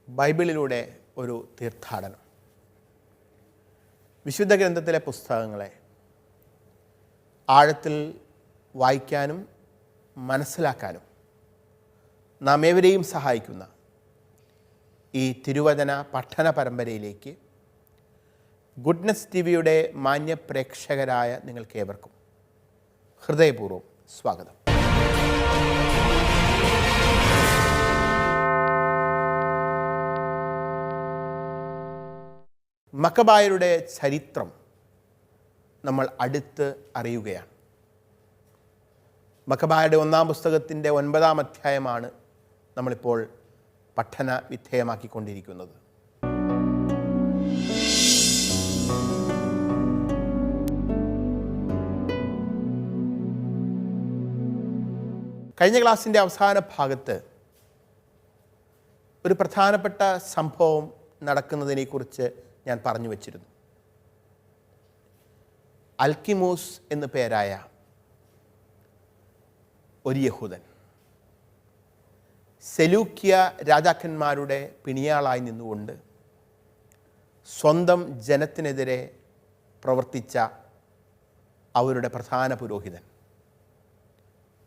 ബൈബിളിലൂടെ ഒരു തീർത്ഥാടനം. വിശുദ്ധ ഗ്രന്ഥത്തിലെ പുസ്തകങ്ങളെ ആഴത്തിൽ വായിക്കാനും മനസ്സിലാക്കാനും നാം ഏവരെയും സഹായിക്കുന്ന ഈ തിരുവചന പഠന പരമ്പരയിലേക്ക് ഗുഡ്നെസ് ടിവിയുടെ മാന്യ പ്രേക്ഷകരായ നിങ്ങൾക്കേവർക്കും ഹൃദയപൂർവ്വം സ്വാഗതം. മക്കബായരുടെ ചരിത്രം നമ്മൾ അടുത്ത് അറിയുകയാണ്. മക്കബായരുടെ 1-ാം പുസ്തകത്തിൻ്റെ 9-ാം അധ്യായമാണ് നമ്മളിപ്പോൾ പഠന വിധേയമാക്കിക്കൊണ്ടിരിക്കുന്നത്. കഴിഞ്ഞ ക്ലാസ്സിൻ്റെ അവസാന ഭാഗത്ത് ഒരു പ്രധാനപ്പെട്ട സംഭവം നടക്കുന്നതിനെക്കുറിച്ച് ഞാൻ പറഞ്ഞു വച്ചിരുന്നു. അൽക്കിമൂസ് എന്നു പേരായ ഒരു യഹൂദൻ സെലൂക്യ രാജാക്കന്മാരുടെ പിണിയാളായി നിന്നുകൊണ്ട് സ്വന്തം ജനത്തിനെതിരെ പ്രവർത്തിച്ച അവരുടെ പ്രധാന പുരോഹിതൻ.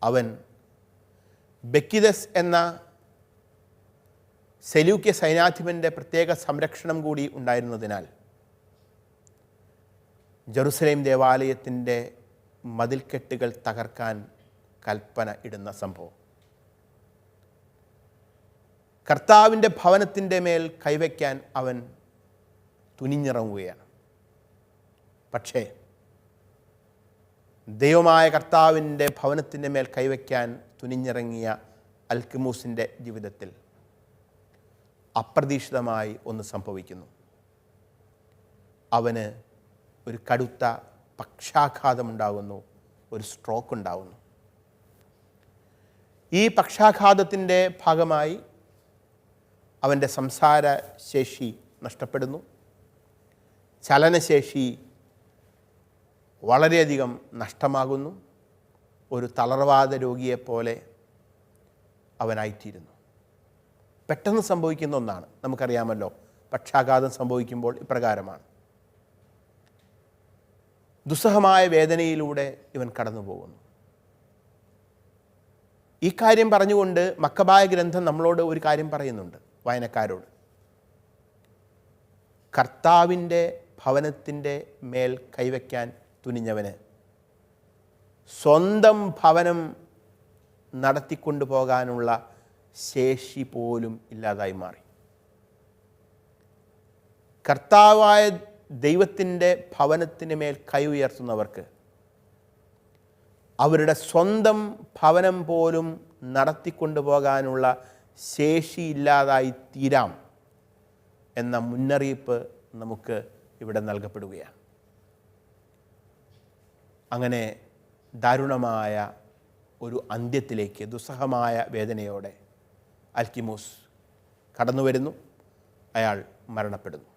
അവൻ ബെക്കിദസ് എന്ന സെലൂക്യ സൈന്യാധിപൻ്റെ പ്രത്യേക സംരക്ഷണം കൂടി ഉണ്ടായിരുന്നതിനാൽ ജെറുസലേം ദേവാലയത്തിൻ്റെ മതിൽക്കെട്ടുകൾ തകർക്കാൻ കൽപ്പന ഇടുന്ന സംഭവം. കർത്താവിൻ്റെ ഭവനത്തിൻ്റെ മേൽ കൈവയ്ക്കാൻ അവൻ തുനിഞ്ഞിറങ്ങുകയാണ്. പക്ഷേ ദൈവമായ കർത്താവിൻ്റെ ഭവനത്തിൻ്റെ മേൽ കൈവയ്ക്കാൻ തുനിഞ്ഞിറങ്ങിയ അൽക്കിമൂസിൻ്റെ ജീവിതത്തിൽ അപ്രതീക്ഷിതമായി ഒന്ന് സംഭവിക്കുന്നു. അവന് ഒരു കടുത്ത പക്ഷാഘാതമുണ്ടാകുന്നു, ഒരു സ്ട്രോക്ക് ഉണ്ടാകുന്നു. ഈ പക്ഷാഘാതത്തിൻ്റെ ഭാഗമായി അവൻ്റെ സംസാരശേഷി നഷ്ടപ്പെടുന്നു, ചലനശേഷി വളരെയധികം നഷ്ടമാകുന്നു. ഒരു തളർവാദ രോഗിയെപ്പോലെ അവനായിത്തീരുന്നു. പെട്ടെന്ന് സംഭവിക്കുന്ന ഒന്നാണ്, നമുക്കറിയാമല്ലോ. പക്ഷാഘാതം സംഭവിക്കുമ്പോൾ ഇപ്രകാരമാണ്. ദുസ്സഹമായ വേദനയിലൂടെ ഇവൻ കടന്നു പോകുന്നു. ഈ കാര്യം പറഞ്ഞുകൊണ്ട് മക്കബായ ഗ്രന്ഥം നമ്മളോട് ഒരു കാര്യം പറയുന്നുണ്ട്, വായനക്കാരോട്. കർത്താവിൻ്റെ ഭവനത്തിൻ്റെ മേൽ കൈവയ്ക്കാൻ തുനിഞ്ഞവന് സ്വന്തം ഭവനം നടത്തിക്കൊണ്ടു പോകാനുള്ള ശേഷി പോലും ഇല്ലാതായി മാറി. കർത്താവായ ദൈവത്തിൻ്റെ ഭവനത്തിന് മേൽ കൈ ഉയർത്തുന്നവർക്ക് അവരുടെ സ്വന്തം ഭവനം പോലും നടത്തിക്കൊണ്ടു പോകാനുള്ള ശേഷിയില്ലാതായി തീരാം എന്ന മുന്നറിയിപ്പ് നമുക്ക് ഇവിടെ നൽകപ്പെടുകയാണ്. അങ്ങനെ ദാരുണമായ ഒരു അന്ത്യത്തിലേക്ക് ദുസ്സഹമായ വേദനയോടെ അൽക്കിമൂസ് കടന്നു വരുന്നു. അയാൾ മരണപ്പെടുന്നു.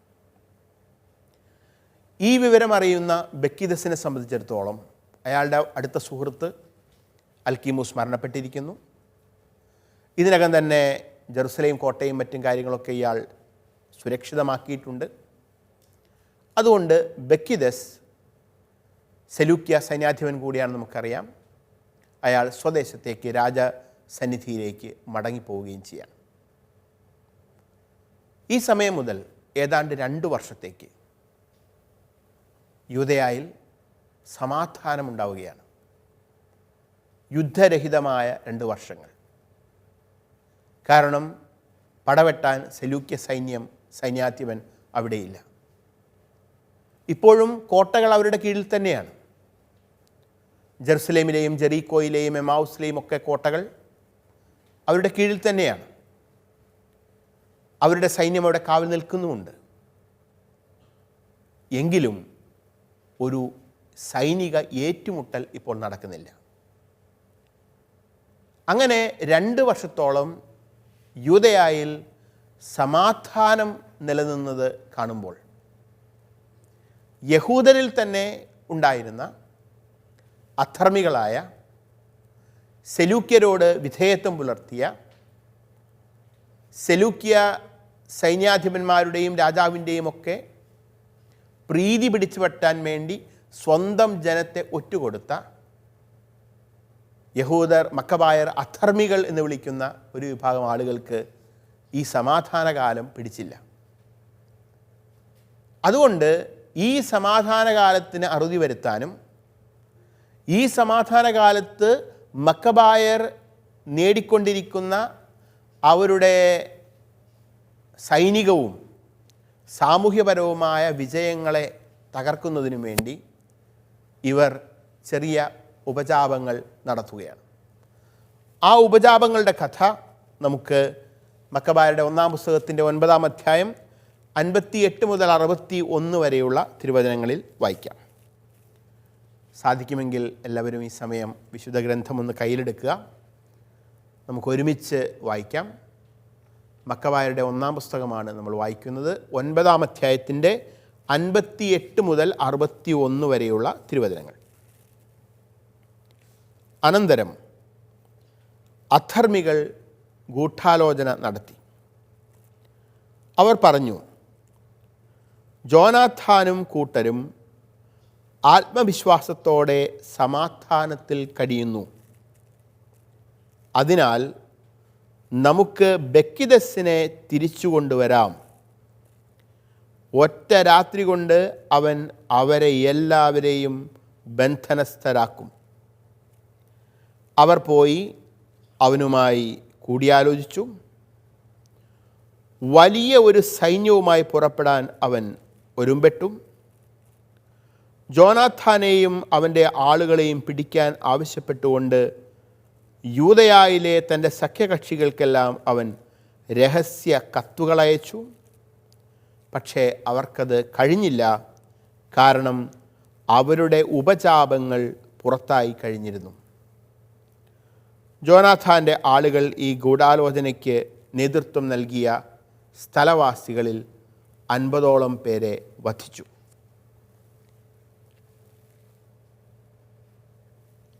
ഈ വിവരം അറിയുന്ന ബെക്കിദസിനെ സംബന്ധിച്ചിടത്തോളം അയാളുടെ അടുത്ത സുഹൃത്ത് അൽക്കിമൂസ് മരണപ്പെട്ടിരിക്കുന്നു. ഇതിനകം തന്നെ ജെറുസലേം കോട്ടയും മറ്റും കാര്യങ്ങളൊക്കെ ഇയാൾ സുരക്ഷിതമാക്കിയിട്ടുണ്ട്. അതുകൊണ്ട് ബെക്കിദസ് സെലൂക്യ സൈന്യാധിപൻ കൂടിയാണെന്ന് നമുക്കറിയാം. അയാൾ സ്വദേശത്തേക്ക് രാജസന്നിധിയിലേക്ക് മടങ്ങിപ്പോവുകയും ചെയ്യാം. ഈ സമയം മുതൽ ഏതാണ്ട് 2 വർഷത്തേക്ക് യൂദയായിൽ സമാധാനമുണ്ടാവുകയാണ്. യുദ്ധരഹിതമായ 2 വർഷങ്ങൾ. കാരണം പടവെട്ടാൻ സെലൂക്യ സൈന്യാധിപൻ അവിടെയില്ല. ഇപ്പോഴും കോട്ടകൾ അവരുടെ കീഴിൽ തന്നെയാണ്. ജെറുസലേമിലെയും ജെറീക്കോയിലെയും എമാവുസിലെയും ഒക്കെ കോട്ടകൾ അവരുടെ കീഴിൽ തന്നെയാണ്. അവരുടെ സൈന്യം അവിടെ കാവൽ നിൽക്കുന്നുമുണ്ട്. എങ്കിലും ഒരു സൈനിക ഏറ്റുമുട്ടൽ ഇപ്പോൾ നടക്കുന്നില്ല. അങ്ങനെ 2 വർഷത്തോളം യൂദയായിൽ സമാധാനം നിലനിന്നത് കാണുമ്പോൾ യഹൂദരിൽ തന്നെ ഉണ്ടായിരുന്ന അധർമ്മികളായ സെലൂക്യരോട് വിധേയത്വം പുലർത്തിയ സെലൂക്യ സൈന്യാധിപന്മാരുടെയും രാജാവിൻ്റെയും ഒക്കെ പ്രീതി പിടിച്ചു പറ്റാൻ വേണ്ടി സ്വന്തം ജനത്തെ ഒറ്റുകൊടുത്ത യഹൂദർ, മക്കബായർ, അധർമ്മികൾ എന്ന് വിളിക്കുന്ന ഒരു വിഭാഗം ആളുകൾക്ക് ഈ സമാധാനകാലം പിടിച്ചില്ല. അതുകൊണ്ട് ഈ സമാധാനകാലത്തിന് അറുതി വരുത്താനും ഈ സമാധാനകാലത്ത് മക്കബായർ നേടിക്കൊണ്ടിരിക്കുന്ന അവരുടെ സൈനികവും സാമൂഹ്യപരവുമായ വിജയങ്ങളെ തകർക്കുന്നതിനു വേണ്ടി ഇവർ ചെറിയ ഉപജാപങ്ങൾ നടത്തുകയാണ്. ആ ഉപജാപങ്ങളുടെ കഥ നമുക്ക് മക്കബായരുടെ 1-ാം പുസ്തകത്തിൻ്റെ 9-ാം അധ്യായം 58 മുതൽ 61 വരെയുള്ള തിരുവചനങ്ങളിൽ വായിക്കാം. സാധിക്കുമെങ്കിൽ എല്ലാവരും ഈ സമയം വിശുദ്ധ ഗ്രന്ഥം ഒന്ന് കയ്യിലെടുക്കുക. നമുക്ക് ഒരുമിച്ച് വായിക്കാം. മക്കബായരുടെ 1-ാം പുസ്തകമാണ് നമ്മൾ വായിക്കുന്നത്. 9-ാം അധ്യായത്തിൻ്റെ 58 മുതൽ 61 വരെയുള്ള തിരുവചനങ്ങൾ. അനന്തരം അധർമ്മികൾ ഗൂഢാലോചന നടത്തി. അവർ പറഞ്ഞു, ജോനാഥാനും കൂട്ടരും ആത്മവിശ്വാസത്തോടെ സമാധാനത്തിൽ കഴിയുന്നു. അതിനാൽ നമുക്ക് ബെക്കിദസിനെ തിരിച്ചു കൊണ്ടുവരാം. ഒറ്റ രാത്രി കൊണ്ട് അവൻ അവരെ എല്ലാവരെയും ബന്ധനസ്ഥരാക്കും. അവർ പോയി അവനുമായി കൂടിയാലോചിച്ചു. വലിയ ഒരു സൈന്യവുമായി പുറപ്പെടാൻ അവൻ ഒരുമ്പെട്ടു. ജോനാഥാനെയും അവൻ്റെ ആളുകളെയും പിടിക്കാൻ ആവശ്യപ്പെട്ടുകൊണ്ട് യൂദയായിലെ തൻ്റെ സഖ്യകക്ഷികൾക്കെല്ലാം അവൻ രഹസ്യ കത്തുകളയച്ചു. പക്ഷേ അവർക്കത് കഴിഞ്ഞില്ല. കാരണം അവരുടെ ഉപജാപങ്ങൾ പുറത്തായി കഴിഞ്ഞിരുന്നു. ജോനാഥാൻ്റെ ആളുകൾ ഈ ഗൂഢാലോചനയ്ക്ക് നേതൃത്വം നൽകിയ സ്ഥലവാസികളിൽ 50ഓളം പേരെ വധിച്ചു.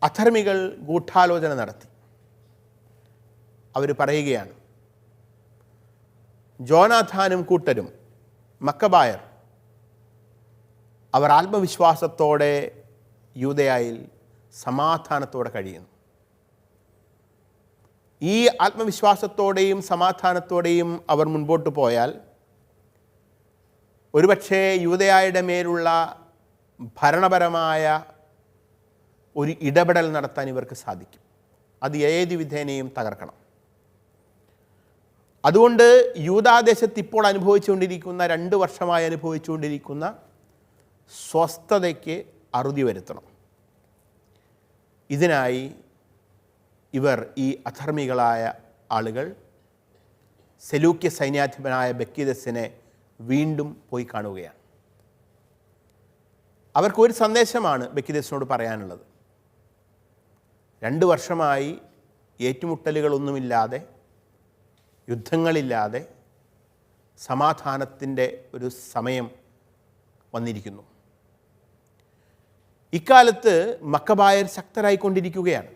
അധർമ്മികൾ ഗൂഢാലോചന നടത്തി. അവർ പറയുകയാണ്, ജോനാഥാനും കൂട്ടരും, മക്കബായർ, അവർ ആത്മവിശ്വാസത്തോടെ യൂദയായിൽ സമാധാനത്തോടെ കഴിയുന്നു. ഈ ആത്മവിശ്വാസത്തോടെയും സമാധാനത്തോടെയും അവർ മുൻപോട്ട് പോയാൽ ഒരുപക്ഷേ യൂദയായുടെ മേലുള്ള ഭരണപരമായ ഒരു ഇടപെടൽ നടത്താൻ ഇവർക്ക് സാധിക്കും. അത് ഏത് വിധേനയും തകർക്കണം. അതുകൊണ്ട് യൂദാദേശത്ത് ഇപ്പോൾ അനുഭവിച്ചുകൊണ്ടിരിക്കുന്ന 2 വർഷമായി അനുഭവിച്ചുകൊണ്ടിരിക്കുന്ന സ്വസ്ഥതയ്ക്ക് അറുതി വരുത്തണം. ഇതിനായി ഇവർ, ഈ അധർമ്മികളായ ആളുകൾ, സെലൂക്യ സൈന്യാധിപനായ ബെക്കിദസിനെ വീണ്ടും പോയി കാണുകയാണ്. അവർക്കൊരു സന്ദേശമാണ് ബെക്കിദസിനോട് പറയാനുള്ളത്. 2 വർഷമായി ഏറ്റുമുട്ടലുകളൊന്നുമില്ലാതെ, യുദ്ധങ്ങളില്ലാതെ സമാധാനത്തിൻ്റെ ഒരു സമയം വന്നിരിക്കുന്നു. ഇക്കാലത്ത് മക്കബായർ ശക്തരായിക്കൊണ്ടിരിക്കുകയാണ്.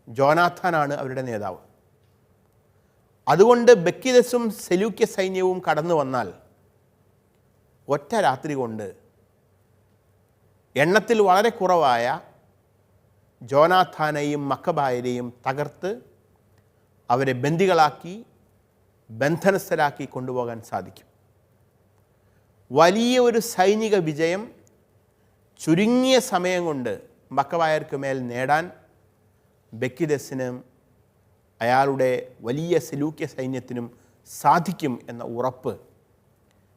ജോനാഥാനാണ് അവരുടെ നേതാവ്. അതുകൊണ്ട് ബെക്കിദസും സെലൂക്യ സൈന്യവും കടന്നു വന്നാൽ ഒറ്റ രാത്രി കൊണ്ട് എണ്ണത്തിൽ വളരെ കുറവായ ജോനാഥാനെയും മക്കബായരെയും തകർത്ത് അവരെ ബന്ദികളാക്കി, ബന്ധനസ്ഥരാക്കി കൊണ്ടുപോകാൻ സാധിക്കും. വലിയ ഒരു സൈനിക വിജയം ചുരുങ്ങിയ സമയം കൊണ്ട് മക്കബായർക്ക് മേൽ നേടാൻ ബെക്കിദസിനും അയാളുടെ വലിയ സെലൂക്യ സൈന്യത്തിനും സാധിക്കും എന്ന ഉറപ്പ്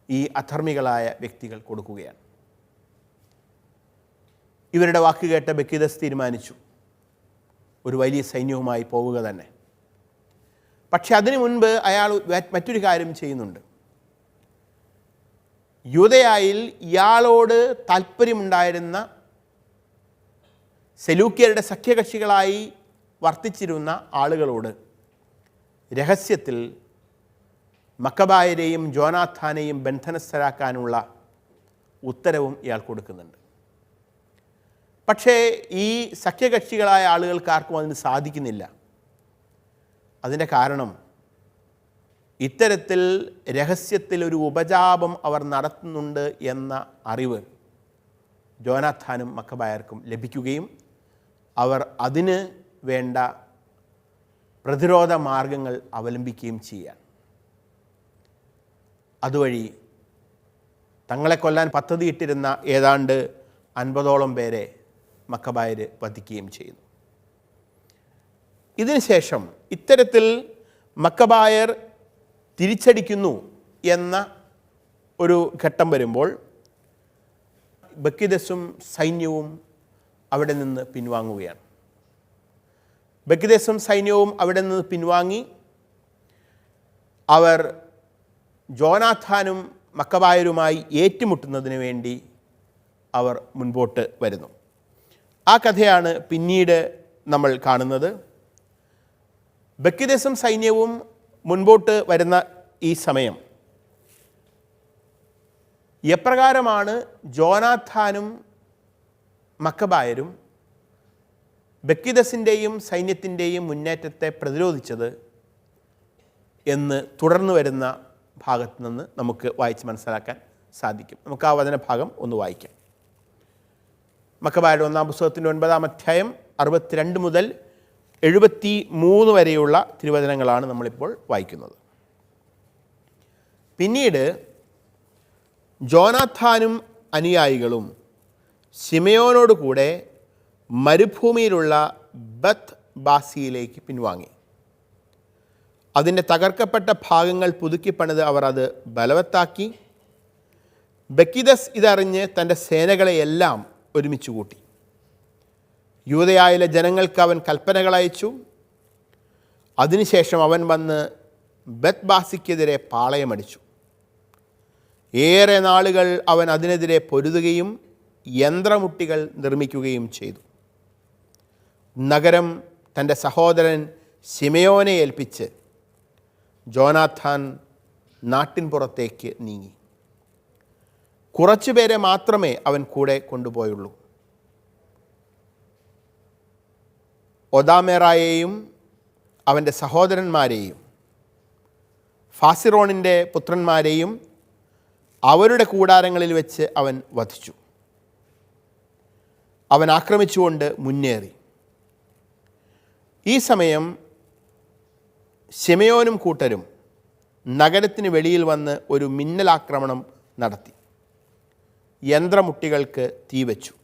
ഈ അധർമ്മികളായ വ്യക്തികൾ കൊടുക്കുകയാണ്. ഇവരുടെ വാക്ക് കേട്ട ബെക്കിദസ് തീരുമാനിച്ചു ഒരു വലിയ സൈന്യവുമായി പോവുക തന്നെ. പക്ഷെ അതിനു മുൻപ് അയാൾ മറ്റൊരു കാര്യം ചെയ്യുന്നുണ്ട്. യൂദയായിൽ ഇയാളോട് താല്പര്യമുണ്ടായിരുന്ന സെലൂക്യരുടെ സഖ്യകക്ഷികളായി വർത്തിച്ചിരുന്ന ആളുകളോട് രഹസ്യത്തിൽ മക്കബായരെയും ജോനാഥാനെയും ബന്ധനസ്ഥരാക്കാനുള്ള ഉത്തരവും ഇയാൾ കൊടുക്കുന്നുണ്ട്. പക്ഷേ ഈ സഖ്യകക്ഷികളായ ആളുകൾക്ക് ആർക്കും അതിന് സാധിക്കുന്നില്ല. അതിൻ്റെ കാരണം ഇത്തരത്തിൽ രഹസ്യത്തിൽ ഒരു ഉപജാപം അവർ നടത്തുന്നുണ്ട് എന്ന അറിവ് ജോനാഥാനും മക്കബായർക്കും ലഭിക്കുകയും അവർ അതിന് വേണ്ട പ്രതിരോധ മാർഗങ്ങൾ അവലംബിക്കുകയും ചെയ്യാൻ. അതുവഴി തങ്ങളെ കൊല്ലാൻ പദ്ധതിയിട്ടിരുന്ന ഏതാണ്ട് 50ഓളം പേരെ മക്കബായർ വധിക്കുകയും ചെയ്യുന്നു. ഇതിനുശേഷം ഇത്തരത്തിൽ മക്കബായർ തിരിച്ചടിക്കുന്നു എന്ന ഒരു ഘട്ടം വരുമ്പോൾ ബക്കിദസും സൈന്യവും അവിടെ നിന്ന് പിൻവാങ്ങുകയാണ്. ബക്കിദസും സൈന്യവും അവിടെ നിന്ന് പിൻവാങ്ങി അവർ ജോനാഥാനും മക്കബായരുമായി ഏറ്റുമുട്ടുന്നതിന് വേണ്ടി അവർ മുൻപോട്ട് വരുന്നു. ആ കഥയാണ് പിന്നീട് നമ്മൾ കാണുന്നത്. ബക്കിദസും സൈന്യവും മുൻപോട്ട് വരുന്ന ഈ സമയം എപ്രകാരമാണ് ജോനാഥാനും മക്കബായരും ബക്കിദസിൻ്റെയും സൈന്യത്തിൻ്റെയും മുന്നേറ്റത്തെ പ്രതിരോധിച്ചത് എന്ന് തുടർന്ന് വരുന്ന ഭാഗത്ത് നിന്ന് നമുക്ക് വായിച്ച് മനസ്സിലാക്കാൻ സാധിക്കും. നമുക്ക് ആ വചനഭാഗം ഒന്ന് വായിക്കാം. മക്കബായരുടെ 1-ാം പുസ്തകത്തിൻ്റെ 9-ാം അധ്യായം 62 മുതൽ 73 വരെയുള്ള തിരുവചനങ്ങളാണ് നമ്മളിപ്പോൾ വായിക്കുന്നത്. പിന്നീട് ജോനാഥാനും അനുയായികളും ശിമയോനോട് കൂടെ മരുഭൂമിയിലുള്ള ബത്ത് ബാസിയിലേക്ക് പിൻവാങ്ങി. അതിൻ്റെ തകർക്കപ്പെട്ട ഭാഗങ്ങൾ പുതുക്കിപ്പണിത് അവർ അത് ബലവത്താക്കി. ബക്കിദസ് ഇതറിഞ്ഞ് തൻ്റെ സേനകളെയെല്ലാം ഒരുമിച്ച് കൂട്ടി. യൂദയായിലെ ജനങ്ങൾക്ക് അവൻ കൽപ്പനകൾ അയച്ചു. അതിനുശേഷം അവൻ വന്ന് ബത്ത് ബാസിക്കെതിരെ പാളയമടിച്ചു. ഏറെ നാളുകൾ അവൻ അതിനെതിരെ പൊരുതുകയും യന്ത്രമുട്ടികൾ നിർമ്മിക്കുകയും ചെയ്തു. നഗരം തൻ്റെ സഹോദരൻ ശിമയോനെ ഏൽപ്പിച്ച് ജോനാഥാൻ നാട്ടിൻ പുറത്തേക്ക് നീങ്ങി. കുറച്ചുപേരെ മാത്രമേ അവൻ കൂടെ കൊണ്ടുപോയുള്ളൂ. ഒദാമേറായെയും അവൻ്റെ സഹോദരന്മാരെയും ഫാസിറോണിൻ്റെ പുത്രന്മാരെയും അവരുടെ കൂടാരങ്ങളിൽ വെച്ച് അവൻ വധിച്ചു. അവൻ ആക്രമിച്ചുകൊണ്ട് മുന്നേറി. ഈ സമയം ശിമയോനും കൂട്ടരും നഗരത്തിന് വെളിയിൽ വന്ന് ഒരു മിന്നലാക്രമണം നടത്തി. യന്ത്രമുട്ടികൾക്ക് തീവച്ചു.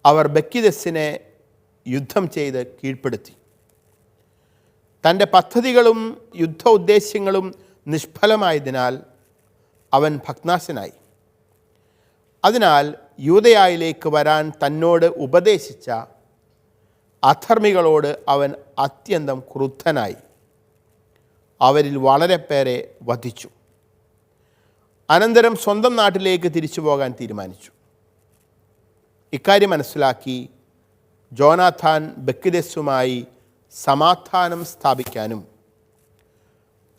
അവർ ബക്കിദസിനെ യുദ്ധം ചെയ്ത് കീഴ്പ്പെടുത്തി. തൻ്റെ പദ്ധതികളും യുദ്ധ ഉദ്ദേശ്യങ്ങളും നിഷ്ഫലമായതിനാൽ അവൻ ഭഗ്നാശനായി. അതിനാൽ യൂദയായിലേക്ക് വരാൻ തന്നോട് ഉപദേശിച്ച അധർമ്മികളോട് അവൻ അത്യന്തം ക്രുദ്ധനായി അവരിൽ വളരെ പേരെ വധിച്ചു. അനന്തരം സ്വന്തം നാട്ടിലേക്ക് തിരിച്ചു പോകാൻ തീരുമാനിച്ചു. ഇക്കാര്യം മനസ്സിലാക്കി ജോനാഥാൻ ബക്കിദസുമായി സമാധാനം സ്ഥാപിക്കാനും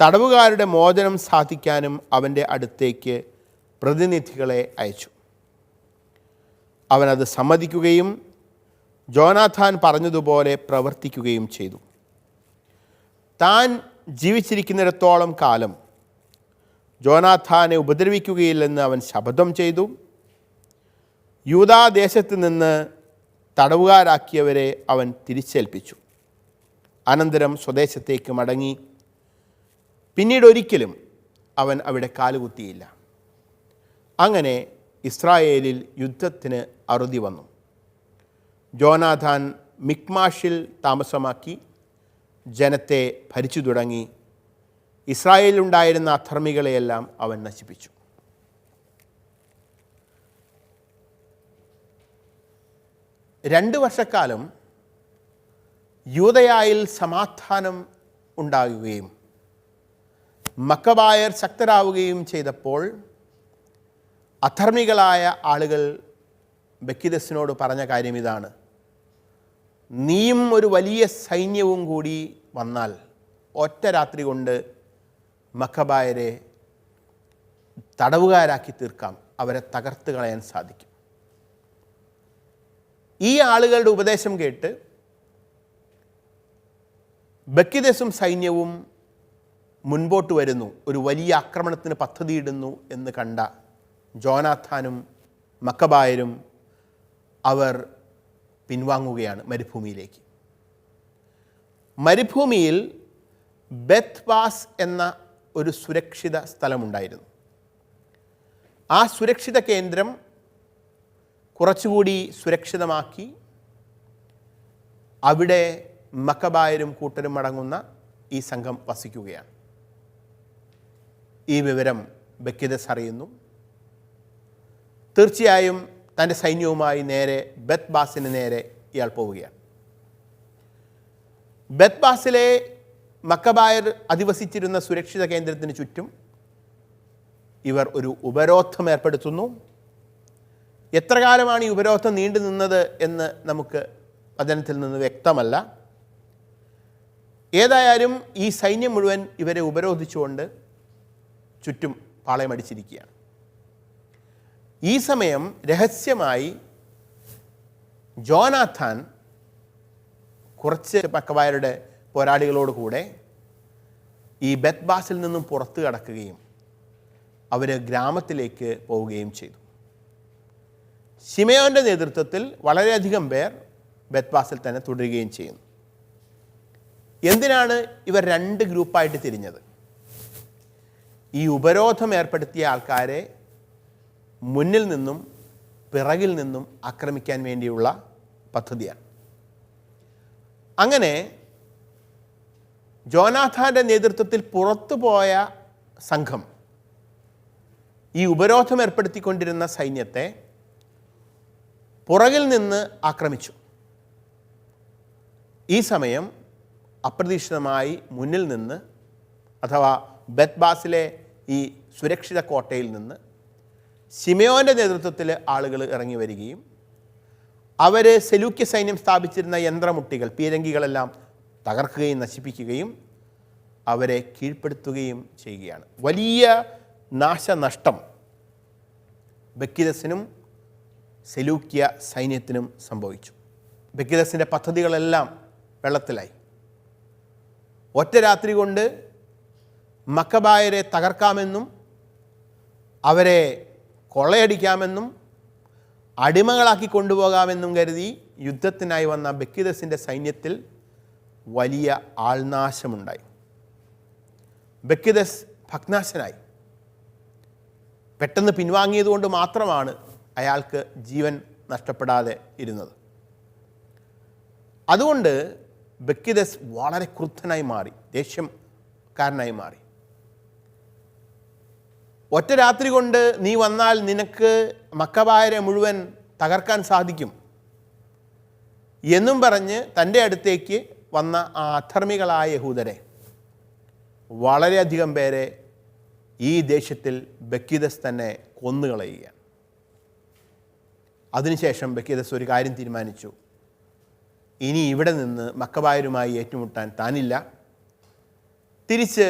തടവുകാരുടെ മോചനം സാധിക്കാനും അവൻ്റെ അടുത്തേക്ക് പ്രതിനിധികളെ അയച്ചു. അവനത് സമ്മതിക്കുകയും ജോനാഥാൻ പറഞ്ഞതുപോലെ പ്രവർത്തിക്കുകയും ചെയ്തു. താൻ ജീവിച്ചിരിക്കുന്നിടത്തോളം കാലം ജോനാഥാനെ ഉപദ്രവിക്കുകയില്ലെന്ന് അവൻ ശപഥം ചെയ്തു. യൂദാദേശത്ത് നിന്ന് തടവുകാരാക്കിയവരെ അവൻ തിരിച്ചേൽപ്പിച്ചു. അനന്തരം സ്വദേശത്തേക്ക് മടങ്ങി. പിന്നീട് ഒരിക്കലും അവൻ അവിടെ കാലുകുത്തിയില്ല. അങ്ങനെ ഇസ്രായേലിൽ യുദ്ധത്തിന് അറുതി വന്നു. ജോനാഥാൻ മിക്മാഷിൽ താമസമാക്കി ജനത്തെ ഭരിച്ചു തുടങ്ങി. ഇസ്രായേലിലുണ്ടായിരുന്ന അധർമ്മികളെയെല്ലാം അവൻ നശിപ്പിച്ചു. രണ്ട് വർഷക്കാലം യൂദയായിൽ സമാധാനം ഉണ്ടാകുകയും മക്കബായർ ശക്തരാവുകയും ചെയ്തപ്പോൾ അധർമ്മികളായ ആളുകൾ ബക്കിദസിനോട് പറഞ്ഞ കാര്യം ഇതാണ്: നീയും ഒരു വലിയ സൈന്യവും കൂടി വന്നാൽ ഒറ്റ രാത്രി കൊണ്ട് മക്കബായരെ തടവുകാരാക്കി തീർക്കാം, അവരെ തകർത്ത് കളയാൻ സാധിക്കും. ഈ ആളുകളുടെ ഉപദേശം കേട്ട് ബക്കിദസും സൈന്യവും മുൻപോട്ട് വരുന്നു, ഒരു വലിയ ആക്രമണത്തിന് പദ്ധതിയിടുന്നു എന്ന് കണ്ട ജോനാഥാനും മക്കബായരും അവർ പിൻവാങ്ങുകയാണ് മരുഭൂമിയിലേക്ക്. മരുഭൂമിയിൽ ബെത്ത്ബാസ് എന്ന ഒരു സുരക്ഷിത സ്ഥലമുണ്ടായിരുന്നു. ആ സുരക്ഷിത കേന്ദ്രം കുറച്ചുകൂടി സുരക്ഷിതമാക്കി അവിടെ മക്കബായരും കൂട്ടരും അടങ്ങുന്ന ഈ സംഘം വസിക്കുകയാണ്. ഈ വിവരം ബക്കിദസ് അറിയുന്നു. തീർച്ചയായും തൻ്റെ സൈന്യവുമായി നേരെ ബെത്ത്ബാസിന് നേരെ ഇയാൾ പോവുകയാണ്. ബെത്ത്ബാസിലെ മക്കബായർ അധിവസിച്ചിരുന്ന സുരക്ഷിത കേന്ദ്രത്തിന് ചുറ്റും ഇവർ ഒരു ഉപരോധം ഏർപ്പെടുത്തുന്നു. എത്ര കാലമാണ് ഈ ഉപരോധം നീണ്ടു നിന്നത് എന്ന് നമുക്ക് വചനത്തിൽ നിന്ന് വ്യക്തമല്ല. ഏതായാലും ഈ സൈന്യം മുഴുവൻ ഇവരെ ഉപരോധിച്ചുകൊണ്ട് ചുറ്റും പാളയമടിച്ചിരിക്കുകയാണ്. ഈ സമയം രഹസ്യമായി ജോനാഥാൻ കുറച്ച് മക്കബായരുടെ പോരാളികളോട് കൂടെ ഈ ബെത്ത്ബാസിൽ നിന്നും പുറത്തു കടക്കുകയും അവർ ഗ്രാമത്തിലേക്ക് പോവുകയും ചെയ്തു. ശിമയോൻ്റെ നേതൃത്വത്തിൽ വളരെയധികം പേർ ബെത്ത്ബാസിൽ തന്നെ തുടരുകയും ചെയ്യുന്നു. എന്തിനാണ് ഇവർ രണ്ട് ഗ്രൂപ്പായിട്ട് തിരിഞ്ഞത്? ഈ ഉപരോധം ഏർപ്പെടുത്തിയ ആൾക്കാരെ മുന്നിൽ നിന്നും പിറകിൽ നിന്നും ആക്രമിക്കാൻ വേണ്ടിയുള്ള പദ്ധതിയാണ്. അങ്ങനെ ജോനാഥാൻ്റെ നേതൃത്വത്തിൽ പുറത്തു പോയ സംഘം ഈ ഉപരോധം ഏർപ്പെടുത്തിക്കൊണ്ടിരുന്ന സൈന്യത്തെ പുറകിൽ നിന്ന് ആക്രമിച്ചു. ഈ സമയം അപ്രതീക്ഷിതമായി മുന്നിൽ നിന്ന്, അഥവാ ബെത്ത്ബാസിലെ ഈ സുരക്ഷിത കോട്ടയിൽ നിന്ന് ശിമയോൻ്റെ നേതൃത്വത്തിൽ ആളുകൾ ഇറങ്ങി വരികയും അവർ സെലൂക്യ സൈന്യം സ്ഥാപിച്ചിരുന്ന യന്ത്രമുട്ടികൾ, പീരങ്കികളെല്ലാം തകർക്കുകയും നശിപ്പിക്കുകയും അവരെ കീഴ്പ്പെടുത്തുകയും ചെയ്യുകയാണ്. വലിയ നാശനഷ്ടം ബക്കിദസിനും സെലൂക്യ സൈന്യത്തിനും സംഭവിച്ചു. ബക്കിദസിൻ്റെ പദ്ധതികളെല്ലാം വെള്ളത്തിലായി. ഒറ്റ രാത്രി കൊണ്ട് മക്കബായരെ തകർക്കാമെന്നും അവരെ കൊള്ളയടിക്കാമെന്നും അടിമകളാക്കി കൊണ്ടുപോകാമെന്നും കരുതി യുദ്ധത്തിനായി വന്ന ബക്കിദസിൻ്റെ സൈന്യത്തിൽ വലിയ ആൾനാശമുണ്ടായി. ബക്കിദസ് ഭഗ്നാശനായി. പെട്ടെന്ന് പിൻവാങ്ങിയതുകൊണ്ട് മാത്രമാണ് അയാൾക്ക് ജീവൻ നഷ്ടപ്പെടാതെ ഇരുന്നത്. അതുകൊണ്ട് ബക്കിദസ് വളരെ ക്രുദ്ധനായി മാറി, ദേഷ്യക്കാരനായി മാറി. ഒറ്റ രാത്രി കൊണ്ട് നീ വന്നാൽ നിനക്ക് മക്കബായരെ മുഴുവൻ തകർക്കാൻ സാധിക്കും എന്നും പറഞ്ഞ് തൻ്റെ അടുത്തേക്ക് വന്ന ആ അധർമ്മികളായ യഹൂദരെ, വളരെയധികം പേരെ ഈ ദേശത്തിൽ ബക്കിദസ് തന്നെ കൊന്നുകളയുകയാണ്. അതിനുശേഷം ബക്കിദസ് ഒരു കാര്യം തീരുമാനിച്ചു. ഇനി ഇവിടെ നിന്ന് മക്കബായരുമായി ഏറ്റുമുട്ടാൻ താനില്ല. തിരിച്ച്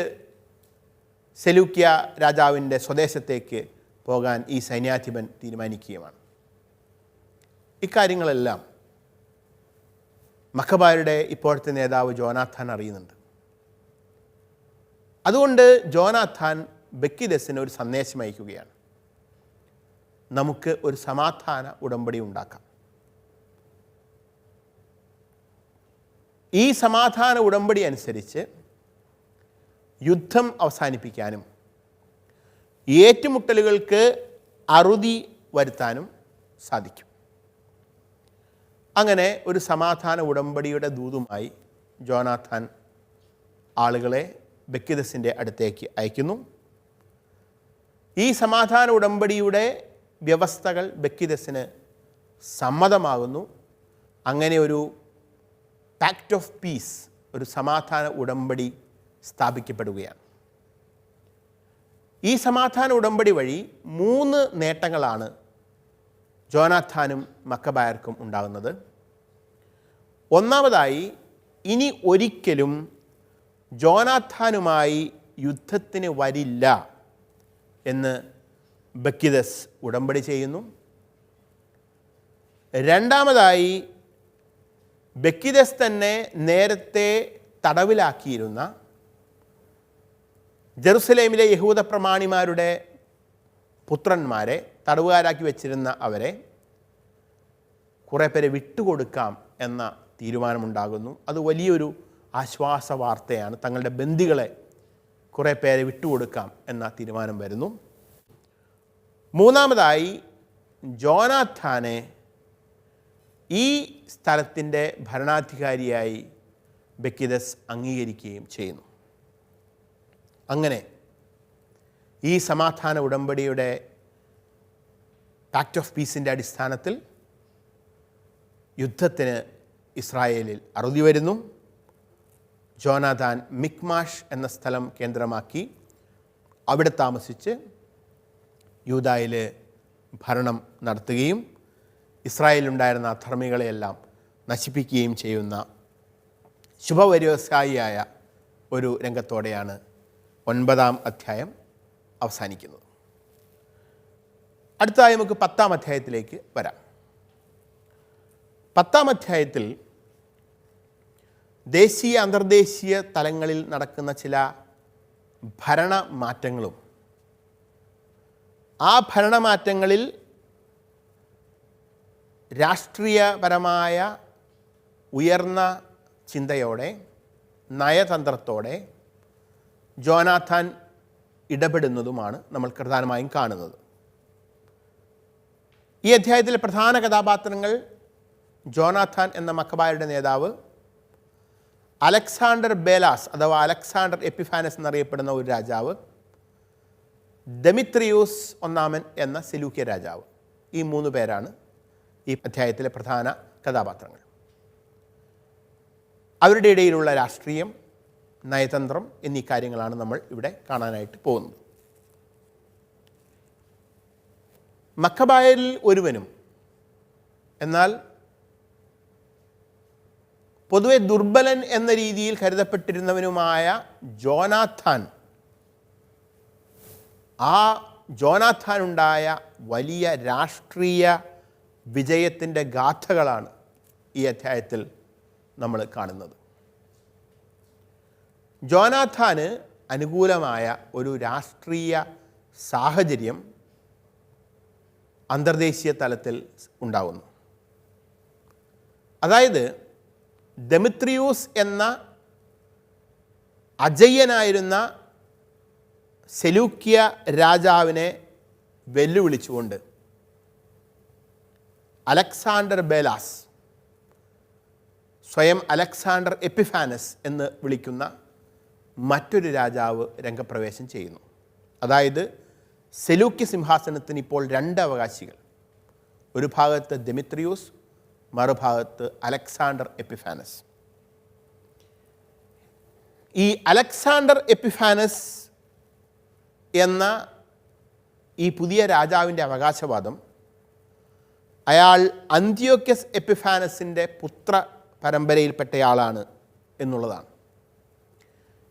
സെലൂക്യ രാജാവിൻ്റെ സ്വദേശത്തേക്ക് പോകാൻ ഈ സൈന്യാധിപൻ തീരുമാനിക്കുകയുമാണ്. ഇക്കാര്യങ്ങളെല്ലാം മക്കബായരുടെ ഇപ്പോഴത്തെ നേതാവ് ജോനാഥാൻ അറിയുന്നുണ്ട്. അതുകൊണ്ട് ജോനാഥാൻ ബക്കിദസിന് ഒരു സന്ദേശം അയക്കുകയാണ്. നമുക്ക് ഒരു സമാധാന ഉടമ്പടി ഉണ്ടാക്കാം. ഈ സമാധാന ഉടമ്പടി അനുസരിച്ച് യുദ്ധം അവസാനിപ്പിക്കാനും ഏറ്റുമുട്ടലുകൾക്ക് അറുതി വരുത്താനും സാധിക്കും. അങ്ങനെ ഒരു സമാധാന ഉടമ്പടിയുടെ ദൂതുമായി ജോനാഥാൻ ആളുകളെ ബക്കിദസിൻ്റെ അടുത്തേക്ക് അയക്കുന്നു. ഈ സമാധാന ഉടമ്പടിയുടെ വ്യവസ്ഥകൾ ബക്കിദസിന് സമ്മതമാകുന്നു. അങ്ങനെ ഒരു പാക്റ്റ് ഓഫ് പീസ്, ഒരു സമാധാന ഉടമ്പടി സ്ഥാപിക്കപ്പെടുകയാണ്. ഈ സമാധാന ഉടമ്പടി വഴി 3 നേട്ടങ്ങളാണ് ജോനാഥാനും മക്കബായർക്കും ഉണ്ടാകുന്നത്. ഒന്നാമതായി, ഇനി ഒരിക്കലും ജോനാഥാനുമായി യുദ്ധത്തിന് വരില്ല എന്ന് ബക്കിദസ് ഉടമ്പടി ചെയ്യുന്നു. രണ്ടാമതായി, ബക്കിദസ് തന്നെ നേരത്തെ തടവിലാക്കിയിരുന്ന ജെറുസലേമിലെ യഹൂദ പ്രമാണിമാരുടെ പുത്രന്മാരെ തടവുകാരാക്കി വച്ചിരുന്ന അവരെ കുറേ പേരെ വിട്ടുകൊടുക്കാം എന്ന തീരുമാനമുണ്ടാകുന്നു. അത് വലിയൊരു ആശ്വാസ വാർത്തയാണ്. തങ്ങളുടെ ബന്ദികളെ കുറേ പേരെ വിട്ടുകൊടുക്കാം എന്ന തീരുമാനം വരുന്നു. മൂന്നാമതായി ജോനാഥാനെ ഈ സ്ഥലത്തിൻ്റെ ഭരണാധികാരിയായി ബെക്കിദസ് അംഗീകരിക്കുകയും ചെയ്യുന്നു. അങ്ങനെ ഈ സമാധാന ഉടമ്പടിയുടെ പാക്റ്റ് ഓഫ് പീസിൻ്റെ അടിസ്ഥാനത്തിൽ യുദ്ധത്തിന് ഇസ്രായേലിൽ അറുതി വരുന്നു. ജോനാഥാൻ മിക്മാഷ് എന്ന സ്ഥലം കേന്ദ്രമാക്കി അവിടെ താമസിച്ച് യൂദായിൽ ഭരണം നടത്തുകയും ഇസ്രായേലിലുണ്ടായിരുന്ന അധർമ്മികളെയെല്ലാം നശിപ്പിക്കുകയും ചെയ്യുന്ന ശുഭപര്യവസായിയായ ഒരു രംഗത്തോടെയാണ് 9-ാം അധ്യായം അവസാനിക്കുന്നത്. അടുത്തതായി നമുക്ക് 10-ാം അധ്യായത്തിലേക്ക് വരാം. 10-ാം അധ്യായത്തിൽ ദേശീയ അന്തർദേശീയ തലങ്ങളിൽ നടക്കുന്ന ചില ഭരണമാറ്റങ്ങളും ആ ഭരണമാറ്റങ്ങളിൽ രാഷ്ട്രീയപരമായ ഉയർന്ന ചിന്തയോടെ നയതന്ത്രത്തോടെ ജോനാഥാൻ ഇടപെടുന്നതുമാണ് നമ്മൾ പ്രധാനമായും കാണുന്നത്. ഈ അധ്യായത്തിലെ പ്രധാന കഥാപാത്രങ്ങൾ ജോനാഥാൻ എന്ന മക്കബായരുടെ നേതാവ്, അലക്സാണ്ടർ ബേലാസ് അഥവാ അലക്സാണ്ടർ എപ്പിഫാനസ് എന്നറിയപ്പെടുന്ന ഒരു രാജാവ്, ഡെമിത്രിയൂസ് ഒന്നാമൻ എന്ന സെലൂക്യ രാജാവ്. ഈ 3 പേരാണ് ഈ അധ്യായത്തിലെ പ്രധാന കഥാപാത്രങ്ങൾ. അവരുടെ ഇടയിലുള്ള രാഷ്ട്രീയം, നയതന്ത്രം എന്നീ കാര്യങ്ങളാണ് നമ്മൾ ഇവിടെ കാണാനായിട്ട് പോകുന്നത്. മക്കബായരിൽ ഒരുവനും എന്നാൽ പൊതുവെ ദുർബലൻ എന്ന രീതിയിൽ കരുതപ്പെട്ടിരുന്നവനുമായ ജോനാഥാൻ, ആ ജോനാഥാനുണ്ടായ വലിയ രാഷ്ട്രീയ വിജയത്തിൻ്റെ ഗാഥകളാണ് ഈ അധ്യായത്തിൽ നമ്മൾ കാണുന്നത്. ജോനാഥാന് അനുകൂലമായ ഒരു രാഷ്ട്രീയ സാഹചര്യം അന്തർദേശീയ തലത്തിൽ ഉണ്ടാകുന്നു. അതായത് ഡെമിത്രിയൂസ് എന്ന അജയ്യനായിരുന്ന സെലൂക്യ രാജാവിനെ വെല്ലുവിളിച്ചുകൊണ്ട് അലക്സാണ്ടർ ബേലാസ്, സ്വയം അലക്സാണ്ടർ എപ്പിഫാനസ് എന്ന് വിളിക്കുന്ന മറ്റൊരു രാജാവ് രംഗപ്രവേശം ചെയ്യുന്നു. അതായത് സെലൂക്യ സിംഹാസനത്തിന് ഇപ്പോൾ 2 അവകാശികൾ. ഒരു ഭാഗത്ത് ഡെമിത്രിയൂസ്, മറുഭാഗത്ത് അലക്സാണ്ടർ എപ്പിഫാനസ്. ഈ അലക്സാണ്ടർ എപ്പിഫാനസ് എന്ന ഈ പുതിയ രാജാവിൻ്റെ അവകാശവാദം അയാൾ അന്ത്യോക്യസ് എപ്പിഫാനസിൻ്റെ പുത്ര പരമ്പരയിൽപ്പെട്ടയാളാണ് എന്നുള്ളതാണ്.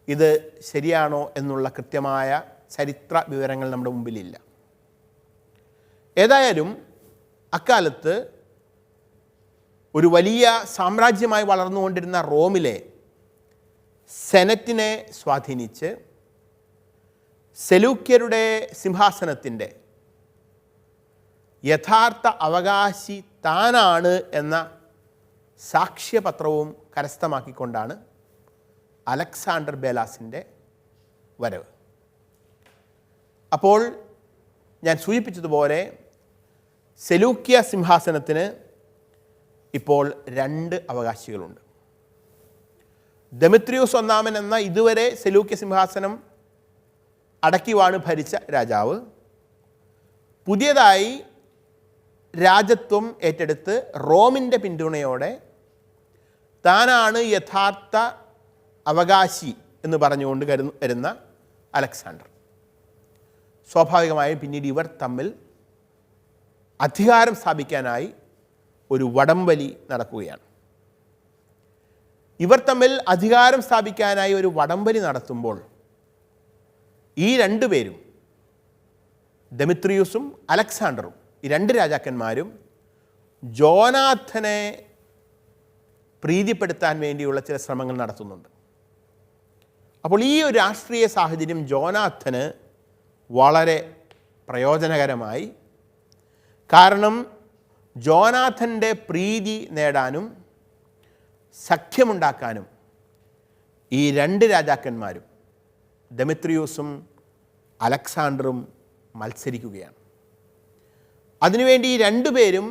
ഇത് ശരിയാണോ എന്നുള്ള കൃത്യമായ ചരിത്ര വിവരങ്ങൾ നമ്മുടെ മുമ്പിലില്ല. ഏതായാലും അക്കാലത്ത് ഒരു വലിയ സാമ്രാജ്യമായി വളർന്നുകൊണ്ടിരുന്ന റോമിലെ സെനറ്റിനെ സ്വാധീനിച്ച് സെലൂക്യരുടെ സിംഹാസനത്തിൻ്റെ യഥാർത്ഥ അവകാശി താനാണ് എന്ന സാക്ഷ്യപത്രവും കരസ്ഥമാക്കിക്കൊണ്ടാണ് അലക്സാണ്ടർ ബേലാസിൻ്റെ വരവ്. അപ്പോൾ ഞാൻ സൂചിപ്പിച്ചതുപോലെ സെലൂക്യ സിംഹാസനത്തിന് ഇപ്പോൾ 2 അവകാശികളുണ്ട്. ഡെമിത്രിയൂസ് ഒന്നാമൻ എന്ന ഇതുവരെ സെലൂക്യ സിംഹാസനം അടക്കിവാണ് ഭരിച്ച രാജാവ് പുതിയതായി രാജത്വം ഏറ്റെടുത്ത് റോമിൻ്റെ പിന്തുണയോടെ താനാണ് യഥാർത്ഥ അവകാശി എന്ന് പറഞ്ഞുകൊണ്ട് വരുന്ന അലക്സാണ്ടർ. സ്വാഭാവികമായും പിന്നീട് ഇവർ തമ്മിൽ അധികാരം സ്ഥാപിക്കാനായി ഒരു വടംവലി നടക്കുകയാണ്. ഇവർ തമ്മിൽ അധികാരം സ്ഥാപിക്കാനായി ഒരു വടംവലി നടത്തുമ്പോൾ ഈ 2 പേരും, ഡെമിത്രിയൂസും അലക്സാണ്ടറും, ഈ 2 രാജാക്കന്മാരും ജോനാഥനെ പ്രീതിപ്പെടുത്താൻ വേണ്ടിയുള്ള ചില ശ്രമങ്ങൾ നടത്തുന്നുണ്ട്. അപ്പോൾ ഈ ഒരു രാഷ്ട്രീയ സാഹചര്യം ജോനാഥന് വളരെ പ്രയോജനകരമായി. കാരണം ജോനാഥൻ്റെ പ്രീതി നേടാനും സഖ്യമുണ്ടാക്കാനും ഈ രണ്ട് രാജാക്കന്മാരും ദെമിത്രിയൂസും അലക്സാണ്ടറും മത്സരിക്കുകയാണ്. അതിനുവേണ്ടി ഈ രണ്ടുപേരും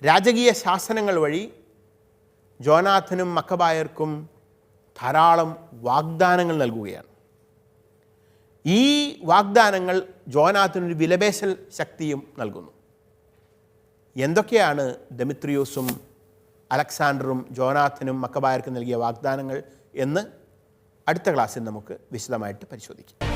രാജകീയ ശാസനങ്ങൾ വഴി ജോനാഥനും മക്കബായർക്കും ധാരാളം വാഗ്ദാനങ്ങൾ നൽകുകയാണ്. ഈ വാഗ്ദാനങ്ങൾ ജോനാഥനൊരു വിലപേശൽ ശക്തിയും നൽകുന്നു. എന്തൊക്കെയാണ് ദെമിത്രിയൂസും അലക്സാണ്ടറും ജോനാഥനും മക്കബായർക്കും നൽകിയ വാഗ്ദാനങ്ങൾ എന്ന് അടുത്ത ക്ലാസ്സിൽ നമുക്ക് വിശദമായിട്ട് പരിശോധിക്കാം.